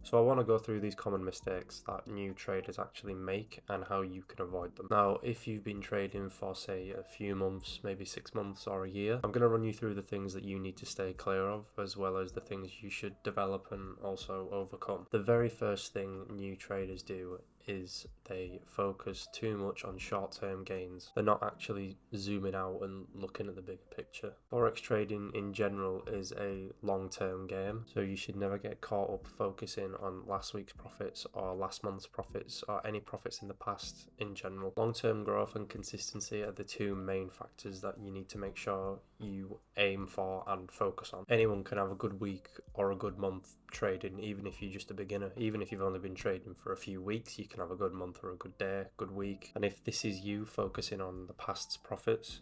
So I want to go through these common mistakes that new traders actually make and how you can avoid them. Now, if you've been trading for say a few months, maybe 6 months or a year, I'm going to run you through the things that you need to stay clear of, as well as the things you should develop and also overcome. The very first thing new traders do is they focus too much on short-term gains. They're not actually zooming out and looking at the bigger picture. Forex trading in general is a long-term game, so you should never get caught up focusing on last week's profits or last month's profits or any profits in the past in general. Long-term growth and consistency are the two main factors that you need to make sure you aim for and focus on. Anyone can have a good week or a good month trading, even if you're just a beginner. Even if you've only been trading for a few weeks, you can have a good month or a good day, good week. And if this is you focusing on the past's profits,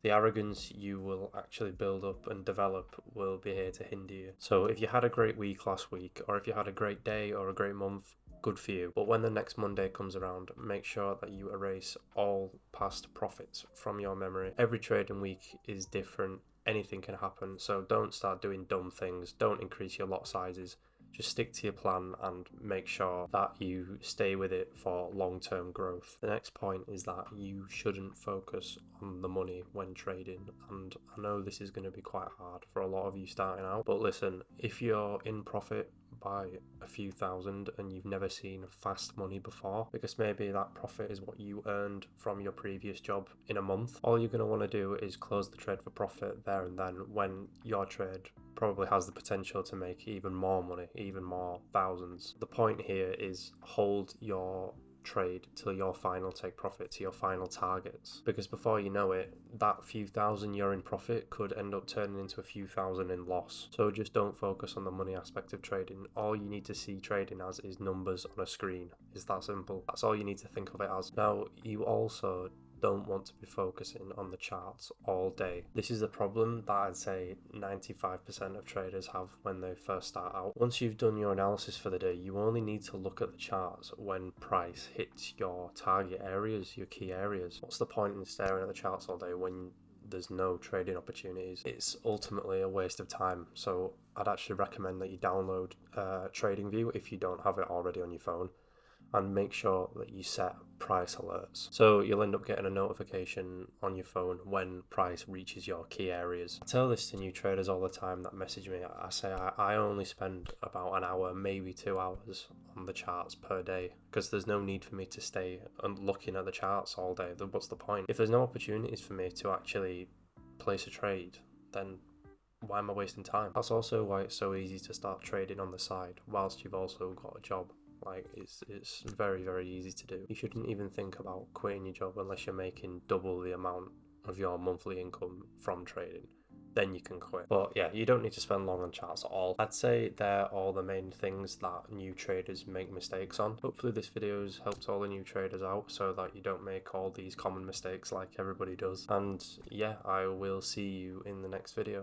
the arrogance you will actually build up and develop will be here to hinder you. So if you had a great week last week, or if you had a great day or a great month, good for you. But when the next Monday comes around, make sure that you erase all past profits from your memory. Every trading week is different. Anything can happen. So don't start doing dumb things. Don't increase your lot sizes. Just stick to your plan and make sure that you stay with it for long-term growth. The next point is that you shouldn't focus on the money when trading. And I know this is going to be quite hard for a lot of you starting out, but listen, if you're in profit by a few thousand and you've never seen fast money before, because maybe that profit is what you earned from your previous job in a month, all you're going to want to do is close the trade for profit there and then, when your trade probably has the potential to make even more money, even more thousands. The point here is hold your trade till your final take profit, to your final targets, because before you know it, that few thousand you're in profit could end up turning into a few thousand in loss. So just don't focus on the money aspect of trading. All you need to see trading as is numbers on a screen. It's that simple. That's all you need to think of it as. Now, you also don't want to be focusing on the charts all day. This is a problem that I'd say 95% of traders have when they first start out. Once you've done your analysis for the day, you only need to look at the charts when price hits your target areas, your key areas. What's the point in staring at the charts all day when there's no trading opportunities? It's ultimately a waste of time. So I'd actually recommend that you download TradingView if you don't have it already on your phone, and make sure that you set price alerts. So you'll end up getting a notification on your phone when price reaches your key areas. I tell this to new traders all the time that message me. I say I only spend about an hour, maybe 2 hours on the charts per day, because there's no need for me to stay looking at the charts all day. What's the point? If there's no opportunities for me to actually place a trade, then why am I wasting time? That's also why it's so easy to start trading on the side whilst you've also got a job. Like, it's very, very easy to do. You shouldn't even think about quitting your job unless you're making double the amount of your monthly income from trading. Then you can quit. But yeah, you don't need to spend long on charts at all. I'd say they're all the main things that new traders make mistakes on. Hopefully this video's helped all the new traders out so that you don't make all these common mistakes like everybody does. And yeah, I will see you in the next video.